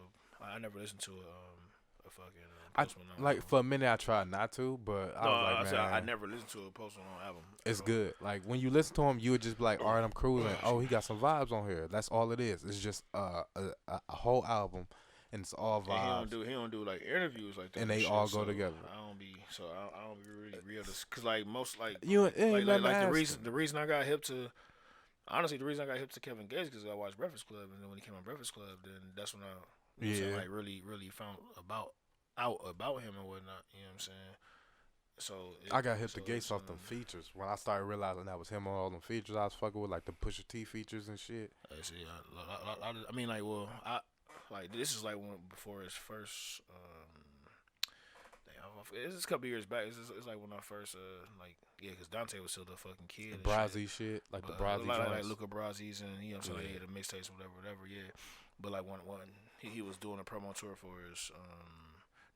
fucking Post Malone like album. for a minute I tried not to, but I was like, said man, I never listened to a Post Malone album. it's good. Like when you listen to him, you would just be like, all right, I'm cruising. Oh, he got some vibes on here. That's all it is. It's just a whole album, and it's all vibes. And he don't do like interviews like that. And they shit, all so go together. I don't be really real, cause like most like You ain't like nothing to the ask reason I got hip to. Honestly, the reason I got hip to Kevin Gates because I watched Breakfast Club, and then when he came on Breakfast Club, then that's when I like really found out about him and whatnot. You know what I'm saying? So I got hip to Gates off them features. When I started realizing that was him on all them features, I was fucking with like the Pusha T features and shit. I see. I mean, like, well, this is like before his first. It's a couple years back. It's like when I first because Dante was still the fucking kid. The Brazzy shit, like the Brazzy like joints. Luca Brazzi's, and you know what I'm saying, the mixtapes, whatever. Yeah, but like when he was doing a promo tour for his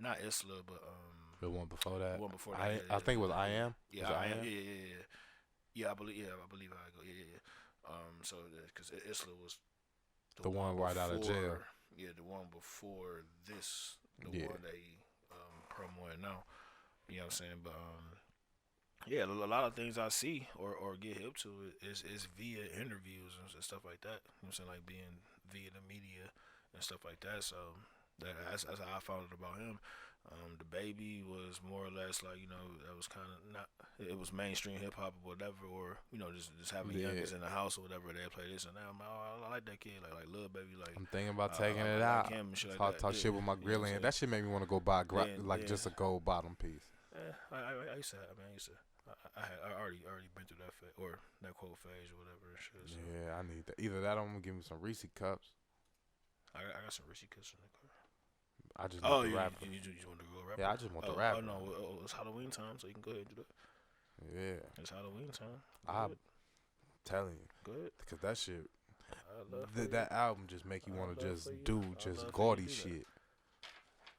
not Isla, but the one before that. The one before that. I think it was I Am. Yeah, I Am. Yeah, I believe how I go. Yeah. So because Isla was the one right out of jail. Yeah, the one before this, the one that he promoing now. You know what I'm saying? But yeah, a lot of things I see or get hip to is via interviews and stuff like that. You know what I'm saying? Like being via the media and stuff like that. So that's how I found it about him. The Baby was more or less like, you know, that was kind of not, it was mainstream hip hop or whatever, or, you know, just having youngers in the house or whatever, they play this and that. I'm like, I like that kid, like Lil Baby. Like, I'm thinking about taking it out. Like talk shit with my grill in. That shit made me want to go buy just a gold bottom piece. Yeah, I used to. I already been through that phase, or that quote phase or whatever. Shit, so. Yeah, I need that. Either that or I'm gonna give me some Reese cups. I got some Reese cups in the car. I just want the rapper. You just want to go rapper? Yeah, I just want the rapper. Oh no, it's Halloween time, so you can go ahead and do that. Yeah, it's Halloween time. I'm telling you, good, because that shit, that album just make you want to just do just gaudy shit.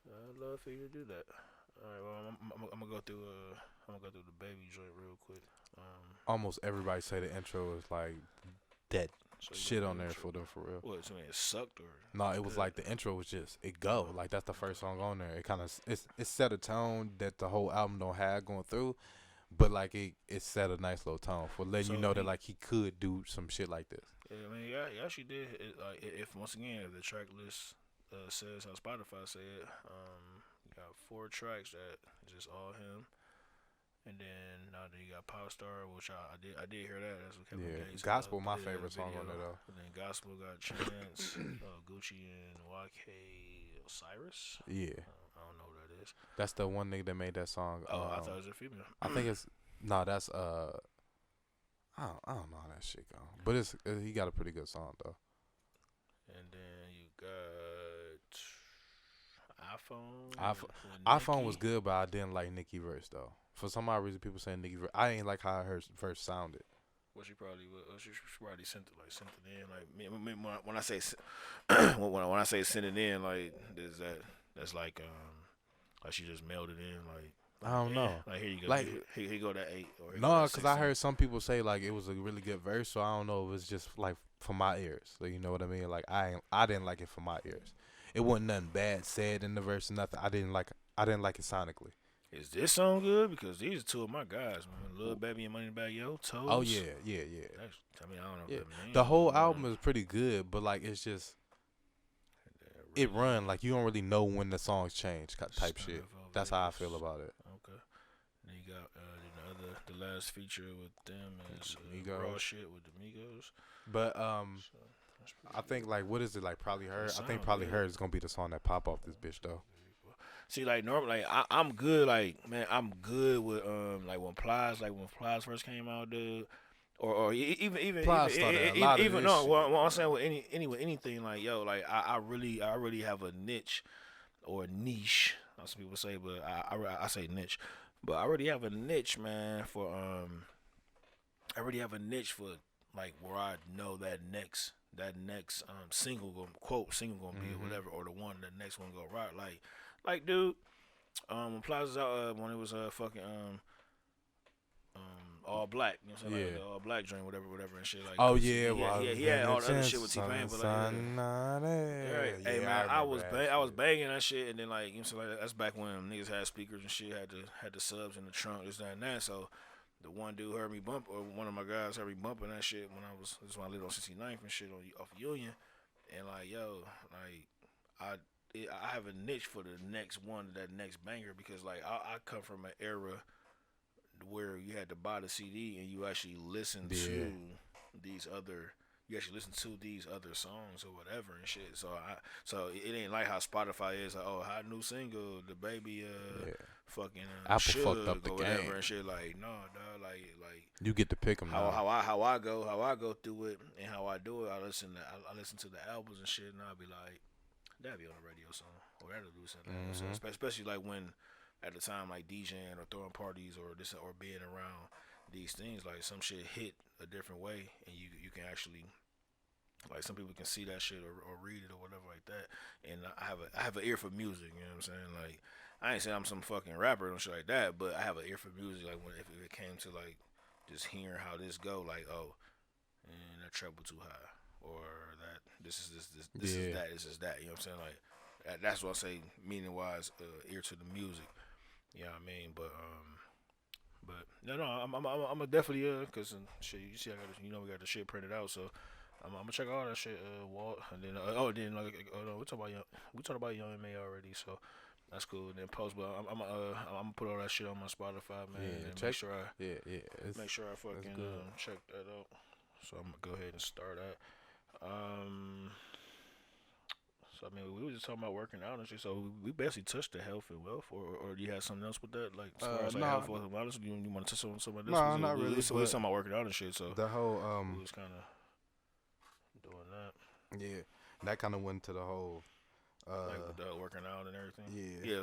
I'd love for you to do that. All right, well, I'm gonna go through the Baby joint real quick. Almost everybody say the intro is like that shit on there for them for real. What? So it sucked or? No, it was like the intro was just it go like that's the first song on there. It kind of it set a tone that the whole album don't have going through, but like it set a nice little tone for letting you know that like he could do some shit like this. Yeah, I mean, yeah, he actually did. Like if once again, if the track list says how Spotify said, you got 4 tracks that just all him. And then now that you got Power Star, which I did hear that. That's what Kevin Gates. Gospel, my favorite song on there though. And then Gospel got Chance, Gucci, and YK Osiris. Yeah, I don't know what that is. That's the one nigga that made that song. I thought it was a female. I think it's that's I don't know how that shit gone. But he got a pretty good song though. And then you got iPhone was good, but I didn't like Nicki verse though. For some odd reason, people saying Nicki verse. I ain't like how her verse sounded. Well, she probably sent it in. Like when I say when I say send it in, like that's like she just mailed it in. Like I don't know. Like here you go. Like here you go that 8. Or no, because I heard some people say like it was a really good verse. So I don't know if it's just like for my ears. So you know what I mean? Like I didn't like it for my ears. It wasn't nothing bad said in the verse or nothing. I didn't like it sonically. Is this song good? Because these are two of my guys, man. Lil Baby and Money Bag Yo, Toes. Oh yeah. I mean, I don't know. Yeah. What that means. The whole album is pretty good, but like it's just it run like you don't really know when the songs change type shit. That's how I feel about it. Okay. Then you got the last feature with them is Raw Shit with the Migos. But I think like what is it like? Probably Her. I think Probably Her is gonna be the song that pop off this bitch though. See, like normally, like, I'm good. Like, man, I'm good with like when Plies first came out, dude. Or even Plies started a lot of this shit. What I'm saying with anything like yo, like I really have a niche or a niche. Some people say, but I say niche. But I already have a niche, man. I already have a niche for like where I know that next single gonna be or whatever, or the next one gonna rock. Like, dude, when Plaza's out, when it was fucking all black, you know what I'm saying? Like, the all black joint, whatever, and shit. Like, oh yeah, he had all the other shit with T-Pain, but like, hey man, I was banging that shit, and then like, you know what I'm saying? Like, that's back when niggas had speakers and shit, had the subs in the trunk, this, that, and that. So the one dude heard me bump, or one of my guys heard me bumping that shit when I lived on 69th and shit off Union, and like, yo, like I have a niche for the next one, that next banger, because like I come from an era where you had to buy the CD and you actually listen to these other songs or whatever and shit. So it ain't like how Spotify is like, oh, hot new single, the baby fucking Apple fucked up the or whatever game and shit. Like no, dog, like you get to pick them. How I go through it and how I do it. I listen to the albums and shit, and I'll be like, that'd be on a radio song, or that'll do something. So especially like when at the time like DJing or throwing parties or being around these things, like some shit hit a different way, and you can actually, like, some people can see that shit or read it or whatever like that. And I have an ear for music, you know what I'm saying? Like, I ain't saying I'm some fucking rapper or shit like that, but I have an ear for music. Like if it came to like just hearing how this go, like, oh, and that treble too high, or that this is that. You know what I'm saying? Like that's what I say, meaning wise, ear to the music. You know what I mean? But no, I'm a definitely cause shit. You see, we got the shit printed out, so I'm gonna check all that shit. Walt, and then we talked about Young M.A. already, so that's cool. And then post, but I'm gonna put all that shit on my Spotify, man. Yeah, and check. Make sure I fucking check that out. So I'm gonna go ahead and start that. So I mean, we were just talking about working out and shit. So we basically touched the health and wealth, or do you have something else with that? Like as far as like health and wellness, you want to touch on some of this? No, not really. So we were talking about working out and shit. So the whole we was kind of doing that. Yeah, that kind of went to the whole like with the working out and everything. Yeah.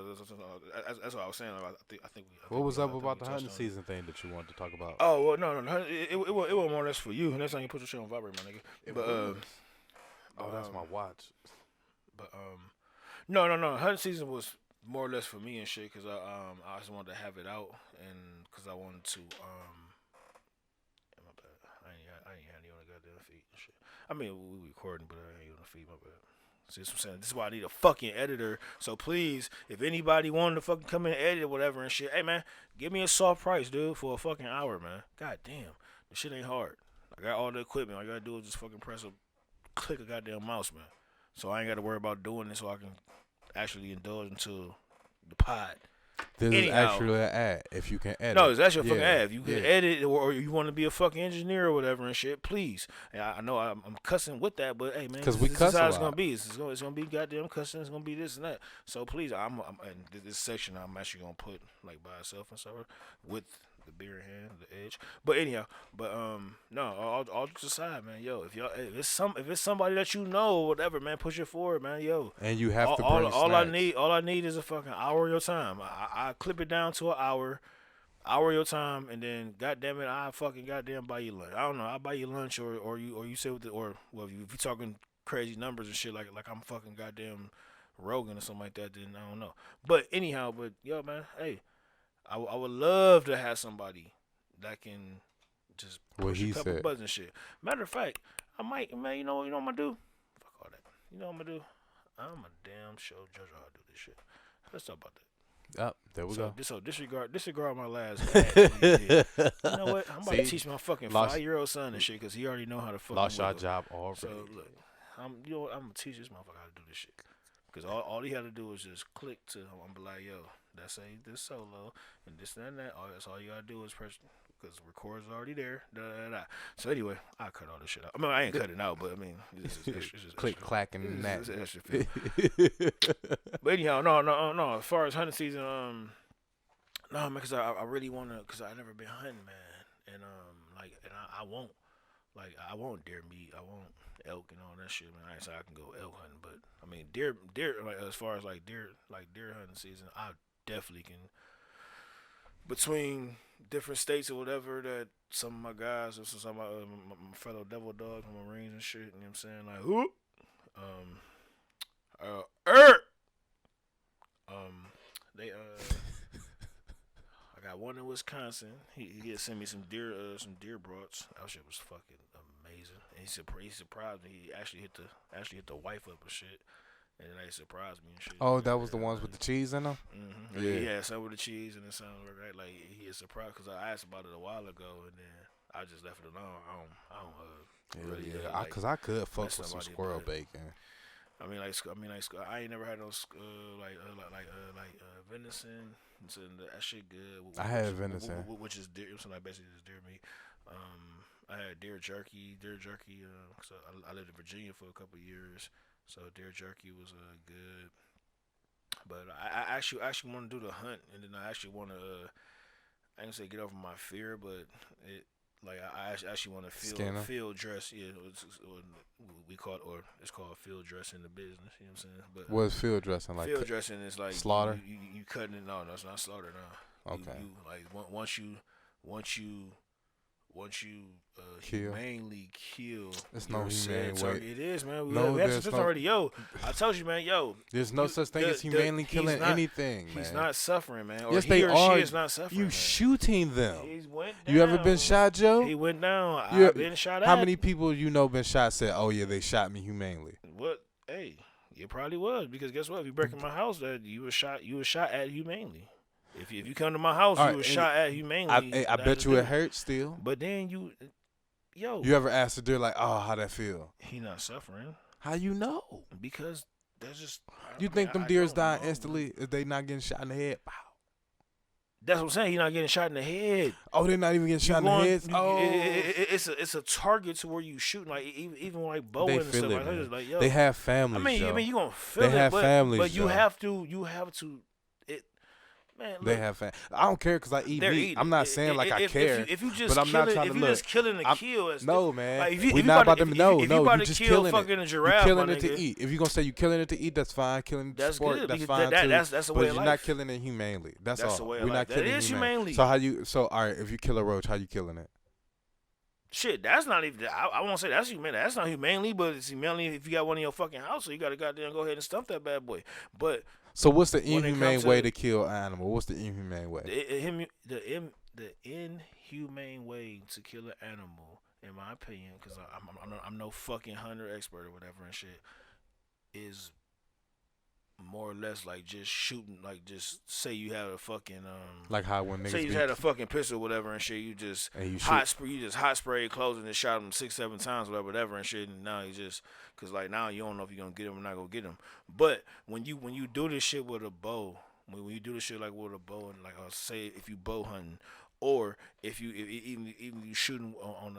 That's what I was saying. I think what was up about the hunting season thing that you wanted to talk about? Oh well, no. It was more or less for you. Next time you put your shit on vibrate, my nigga. That's my watch. But no. Hunting season was more or less for me and shit, cause I just wanted to have it out, and cause I wanted to my bad. I ain't had any on the goddamn feet and shit. I mean, we recording, but I ain't on the feet. My bad. See what I'm saying? This is why I need a fucking editor. So please, if anybody wanted to fucking come in and edit or whatever and shit, hey man, give me a soft price, dude, for a fucking hour, man. God damn, this shit ain't hard. I got all the equipment. All I gotta do is just fucking click a goddamn mouse, man. So I ain't got to worry about doing this, so I can actually indulge into the pod. This is actually an ad, if you can edit. No, it's actually a fucking ad. If you can edit, or you want to be a fucking engineer or whatever and shit, please. And I know I'm cussing with that, but hey, man, this is how it's going to be. It's going to be goddamn cussing. It's going to be this and that. So please, I'm in this section I'm actually going to put like by itself and stuff with the beer in hand, the edge. But anyhow, no, all jokes aside, man, yo, if it's somebody that you know or whatever, man, push it forward, man, yo. And you have to bring all snacks. I need is a fucking hour of your time. I clip it down to an hour of your time, and then goddamn it, I fucking goddamn buy you lunch. I don't know, I buy you lunch, or you say with well, if you talking crazy numbers and shit like I'm fucking goddamn Rogan or something like that, then I don't know. But anyhow, yo, man, hey, I would love to have somebody that can just What push he a couple said. buttons and shit. Matter of fact, I might, man, you know what I'm gonna do? Fuck all that. You know what I'm gonna do? I'm a damn show judge how I do this shit. Let's talk about that. Yep, there we go. So disregard my last. You know what? I'm about to teach my fucking 5-year-old son and shit because he already know how to fucking. Lost your job already. So look, I'm gonna teach this motherfucker how to do this shit. Because all he had to do was just click to him. I'm be like, yo, that's this solo and this and that. That's all you gotta do is press because record's already there. Da, da, da. So anyway, I cut all this shit out. I mean, I ain't cut it out, but I mean, it's just click clacking and that. It's extra feel. But anyhow, no. As far as hunting season, no, man, because I really wanna, because I never been hunting, man, and I won't. Like, I want deer meat. I want elk and all that shit, man. I ain't say I can go elk hunting, but I mean deer. Like as far as deer hunting season, I definitely can. Between different states or whatever, that some of my guys or some of my fellow devil dogs, my Marines and shit. You know what I'm saying? Like, whoop. They I got one in Wisconsin. He had sent me some deer broths. That shit was fucking amazing. And he surprised me. He actually hit the wife up and shit. And then they surprised me and shit. Oh, that was the ones with the cheese in them? Mm-hmm. Yeah. He had some with the cheese and it sounded right. Like he is surprised because I asked about it a while ago and then I just left it alone. I don't really. Yeah, because I could fuck with some squirrel bacon. I mean, I ain't never had no venison. So that shit good. I had venison, which is deer. So like basically just deer meat. I had deer jerky. So I lived in Virginia for a couple of years, so deer jerky was good. But I actually want to do the hunt, and then I actually want to. I ain't gonna say get over my fear, but I actually want to field dress. Yeah, we call it, or it's called field dressing in the business. You know what I'm saying? But what's field dressing like? Field dressing is like slaughter. You cutting it. No, it's not slaughter. No. Okay. You like once you kill. humanely kill. It's no humane way. It is, man. No, we have already. Yo, I told you, man. Yo, there's no such thing as humanely killing anything, man. He's not suffering, man. Or yes, he they or are. She is not suffering. You man. shooting them. He went down. You ever been shot, Joe? He went down. I've been shot at. How many people been shot said, "Oh yeah, they shot me humanely"? What? Hey, it probably was because guess what? If you break in my house, that you were shot at humanely. If you come to my house, you were shot at humanely. I bet you it hurts still. But then you ever asked the deer like, "Oh, how that feel?" He not suffering. How you know? Because that's just. You think them deers dying instantly if they not getting shot in the head? Wow. That's what I'm saying. He's not getting shot in the head. Oh, they're not even getting shot in the head. Oh, it's a target to where you shooting, like even like bowing and stuff like that. Like, yo, they have families. I mean, you gonna feel they have families, but you have to. Man, look, they have families. I don't care because I eat meat. I'm not saying I care. If you just but I'm not trying to look. Just killing to kill, no, man. Like We're not about to. No, if you just kill killing fucking it. A giraffe, you're killing it to eat. If you're gonna say you're killing it to eat, that's fine. Killing it to sport, good, that's fine too. That's the way but of you're life. not killing it humanely. That's all. The way We're of not life. killing That is humanely. So all right, if you kill a roach, how you killing it? Shit, that's not even. I won't say that's humane. That's not humanely, but it's humanely if you got one in your fucking house, so you got to goddamn go ahead and stump that bad boy. But so what's the inhumane way to kill an animal? What's the inhumane way? The inhumane way to kill an animal, in my opinion, because I'm no fucking hunter expert or whatever and shit, is more or less like just shooting, like just say you have a fucking like how when niggas say you had a fucking pistol or whatever and shit, you just hot spray clothes and shot him 6-7 times whatever and shit, and now you just cause like now you don't know if you're gonna get him or not gonna get him. But when you do this shit with a bow, when you do this shit like with a bow and like I'll say if you bow hunting or if even you shooting on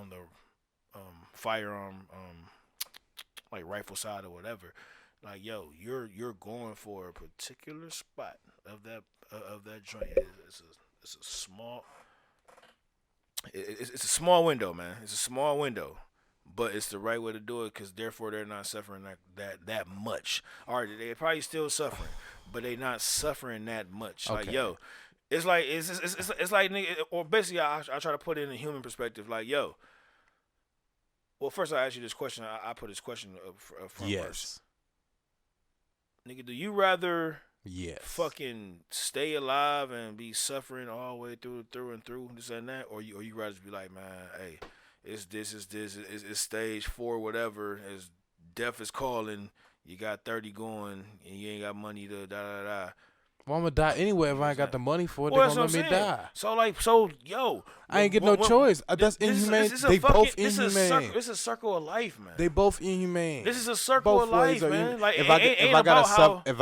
the firearm like rifle side or whatever. Like yo, you're going for a particular spot of that joint. It's it's a small. It's a small window, man. It's a small window, but it's the right way to do it because therefore they're not suffering that much. All right, they probably still suffering, but they not suffering that much. Okay. Like yo, it's like it's like nigga, or basically I try to put it in a human perspective. Like yo, well first I ask you this question. I put this question up front first. Nigga, do you rather fucking stay alive and be suffering all the way through and through this and that, or you rather just be like, man, hey, it's stage 4, whatever, as death is calling, you got 30 going and you ain't got money to da. Well, I'm gonna die anyway if I ain't got the money for it. They're gonna let me die. So yo, I ain't get no choice. That's inhumane. They both inhumane. This is a circle of life, man. They both inhumane. This is a circle of life, man. Like if I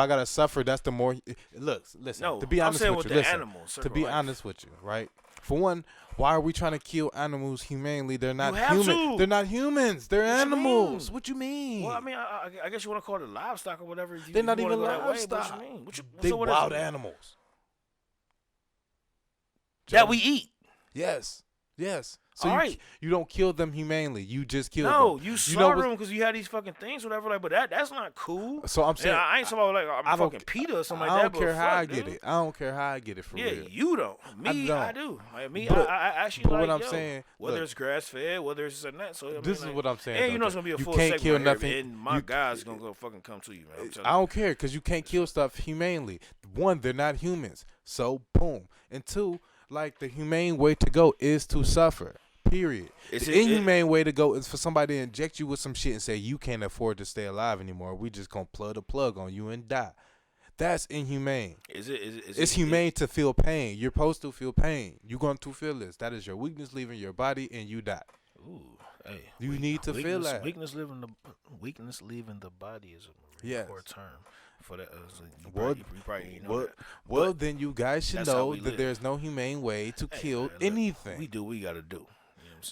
gotta suffer, that's the more. Listen. No, to be honest I'm saying with you, the listen. animals, To be honest with you, right? For one, why are we trying to kill animals humanely? They're not human. They're not humans. They're animals. What you mean? Well, I mean, I guess you want to call it livestock or whatever. They're not even livestock. What you mean? They wild animals that we eat. Yes. So all right. You don't kill them humanely. You just kill them. No, you slaughter them because you had these fucking things, whatever. Like, but that's not cool. So I'm saying, I ain't somebody like I'm fucking PETA or something like that. I don't care how I get it. I don't care how I get it for real. Yeah, you don't. Me, I do. Like me, but, I actually but like. What I'm saying, whether it's grass fed, whether it's this and that. So this is what I'm saying. And you know it's gonna be a full segment kill nothing. Here, and my guys gonna go fucking come to you, man. I don't care because you can't kill stuff humanely. One, they're not humans. So boom. And two, like the humane way to go is to suffer. Period. The inhumane way to go is for somebody to inject you with some shit and say you can't afford to stay alive anymore. We just gonna plug the plug on you and die. That's inhumane. It's humane to feel pain. You're supposed to feel pain. You're going to feel this. That is your weakness leaving your body and you die. Ooh, hey. You need to feel that. Weakness leaving the body is a Marine Corps term. For that, well, then you guys should know that there's no humane way to kill anything. We do what we gotta do.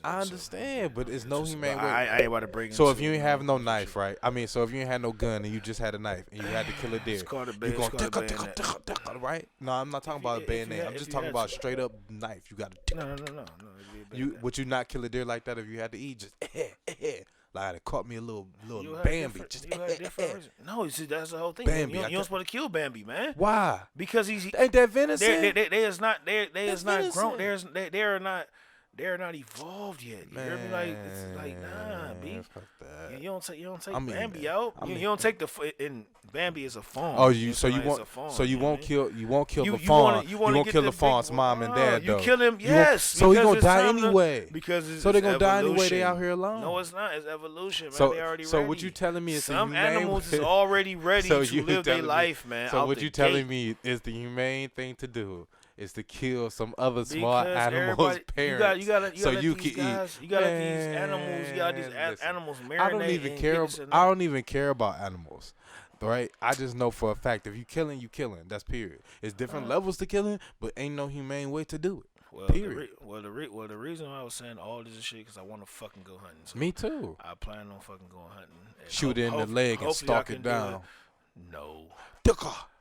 I understand, but it's no humane way. I ain't about to bring. So if you ain't have no knife, right? I mean, so if you ain't had no gun and you just had a knife and you had to kill a deer, you going right? No, I'm not talking about a bayonet. I'm just talking about straight up knife. You got to. No. Would you not kill a deer like that if you had to eat? Just like it caught me a little Bambi. Just no, you see, that's the whole thing. Bambi, you don't supposed to kill Bambi, man. Why? Because he's ain't that venison? They is not grown. They are not evolved yet. You hear me? Like it's like nah, B. Fuck that. You don't take Bambi out. You don't take and Bambi is a fawn. Oh, so you won't kill the fawn. You won't kill the fawn's mom and dad though. You kill him, yes. So he gonna die anyway. Because so they gonna die anyway. They out here alone. No, it's not. It's evolution, man. They already ready. So what you telling me is some animals is already ready to live their life, man. So what you telling me is the humane thing to do is to kill some other small animals' parents, you can eat. You got these animals. You got these animals marinate. I don't even care about animals, right? I just know for a fact if you killing, you killing. That's period. It's different levels to killing, but ain't no humane way to do it. Well, period. The reason why I was saying all this shit because I want to fucking go hunting. So me too. I plan on fucking going hunting. Shoot it in the leg and stalk it down. No.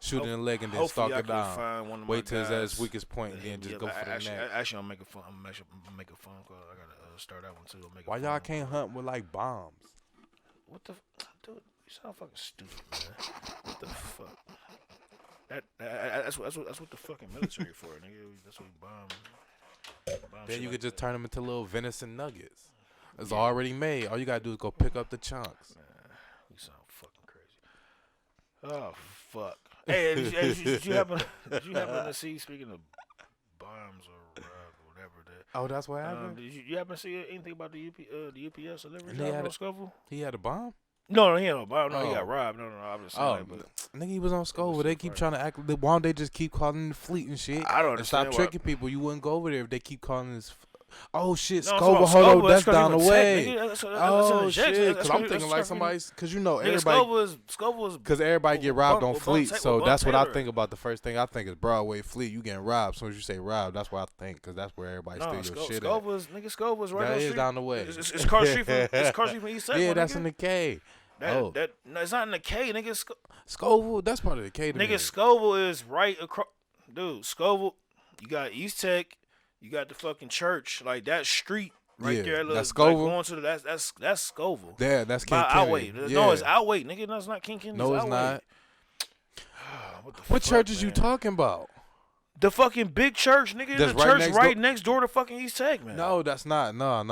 Shoot in the leg and then stalk it down. Wait till it's at its weakest point and then just go for the neck. Actually, I'm making phone call. I gotta start that one too. Why y'all can't hunt with like bombs? What the dude? You sound fucking stupid, man. What the fuck? That's what the fucking military for, nigga. That's what bomb. Then you could just turn them into little venison nuggets. It's already made. All you gotta do is go pick up the chunks. You sound fucking crazy. Oh fuck! Hey, did you happen to see? Speaking of bombs or whatever that. Oh, that's what happened. Did you happen to see anything about the UPS delivery driver on Scoville? He had a bomb. No, he had no bomb. No, he got robbed. No, I'm just saying. Nigga, he was on Scoville. They keep trying to act. Why don't they just keep calling the fleet and shit? I don't understand. And stop tricking people. You wouldn't go over there if they keep calling this. Oh shit, Scoville, hold on, that's down the way. Oh shit, because I'm thinking like somebody's, because you know everybody, Scoville because everybody get robbed on Fleet, so that's what I think about. The first thing I think is Broadway Fleet. You getting robbed. As soon as you say robbed, that's what I think, because that's where everybody steal your shit at. Scoville's right that is down the way. It's Car Street from East Side. Yeah, that's in the K. No, it's not in the K, nigga. Scoville, that's part of the K. Nigga, Scoville is right across. Dude, Scoville. You got East Tech. You got the fucking church. Like that street right there. That that's like Scoville. going to that's Scoville. Yeah, that's King By Kennedy. Outway. Yeah. No, it's Outway, nigga. No, it's not King Kennedy. No, it's Outway. not. What the What fuck, church is you man? talking about? The fucking big church, nigga. That's The right church next right door- next door to fucking East Tech, man. No, that's not. No.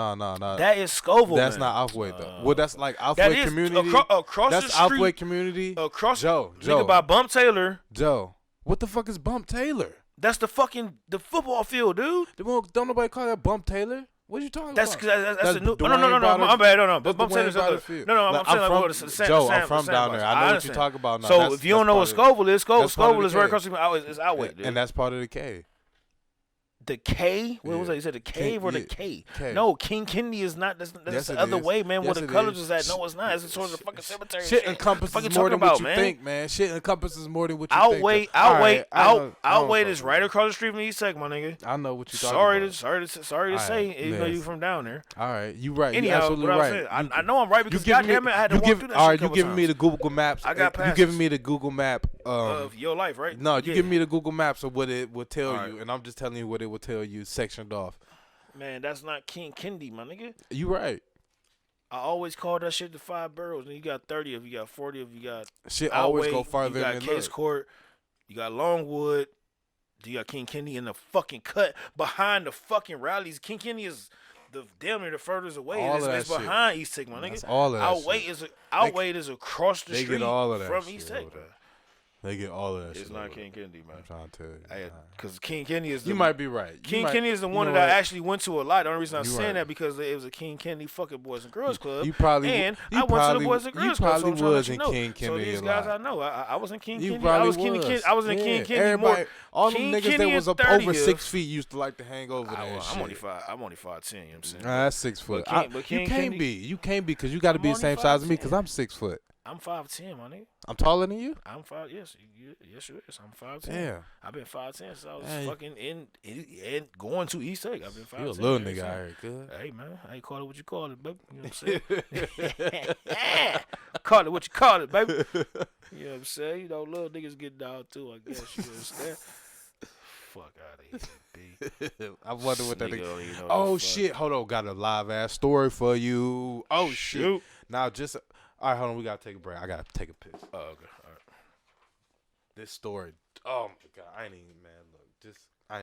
That is Scoville, That's man. not Outway though. Well, that's like That Outway is community. across That's the street. Outway community. Across Joe, nigga by Bump Taylor. Joe. What the fuck is Bump Taylor? That's the football field, dude. Don't nobody call that Bump Taylor? What are you talking That's about? that's a new. Dwayne No. Brother- My bad. No. That's Bump Dwayne Taylor's Brother the field. no. I'm Like, saying I'm like from- the sand. Joe, the I'm from sand down box. there. I know what you're understand. talking about now. So That's- if you don't that's know part what of Scoville is, that's part of Scoville the is right K. across the street. It's Outway, dude. And that's part of the K. The K? What was Yeah. that? You said the cave or the yeah. K? K. No, King Kennedy is not. That's Yes, the it other is. way, man. Where Yes, the it colors is. is at. No, it's not. It's towards the fucking cemetery. Shit encompasses Fucking more than talking what you about, man. think, man. Shit encompasses more than what you Outway, think. All right, I know Outway fuck is with right you. across the street from East Tech, my nigga. I know what you're talking Sorry about. to All say, right, even though you yes. from down there. All right, you right. You Anyhow, absolutely what I was right. saying, I know I'm right because giving goddamn it, I had to you walk give, through that all shit right, a you couple giving me times. the Google Maps. I got You giving passes. me the Google Map. Of your life, right? No, you Yeah. giving me the Google Maps of what it will tell All right. you, and I'm just telling you what it will tell you, sectioned off. Man, that's not King Kennedy, my nigga. You right. I always call that shit the 5 boroughs. And you got 30 of you got 40 of you got Shit always Outway, go farther you got than Case look. Court, you got Longwood, you got King Kennedy in the fucking cut behind the fucking rallies. King Kennedy is the damn near the furthest away. All It's of that shit. behind East Tech, my nigga. That's all of that Outway shit. is across the They street get all of that from shit East Tech, over man. there. They get all of that It's shit. not over King there. Kennedy, man. I'm trying to tell you. Because King Kennedy is the You might be right. King Kennedy is the one know that I what? actually went to a lot. The only reason I'm You saying right. that because it was a King Kennedy fucking Boys and Girls Club. You probably and you I went to probably- the Boys and you Girls Club. probably So I'm trying to was let you in know. King Kennedy So these a guys lot. I know. I was in King You Kennedy. I probably was King was. I was in Yeah. King Kennedy Everybody, more. all them King niggas Kennedy that was and up over 30th. 6 feet used to like to hang over there. and I'm shit. only 5. I'm only 5'10". You know what I'm saying? That's 6 foot. But You King can't Kennedy- be. You can't be because you got to I'm be the only same size as me 5'10". because I'm 6 foot. I'm 5'10", my nigga. I'm taller than you. I'm 5. Yes, yes, you is. I'm 5'10". Damn. I've been 5'10" since I was Hey. fucking in going to East Tech. I've been 5'10". You a little you know nigga what I'm out saying? here, good. Hey man, I ain't call it what you call it, baby. You know what I'm saying? Call it what you call it, baby. You know what I'm saying? You know, little niggas get down too, I guess. You understand? Fuck out of here, B. I wonder what that Nigga nigga. don't even know Oh the fuck. shit! Hold on, got a live ass story for you. Oh shit! Shoot. Now just all right. Hold on, we gotta take a break. I gotta take a piss. Oh, okay. All right. This story. Oh my god, I ain't even man. Look, just I.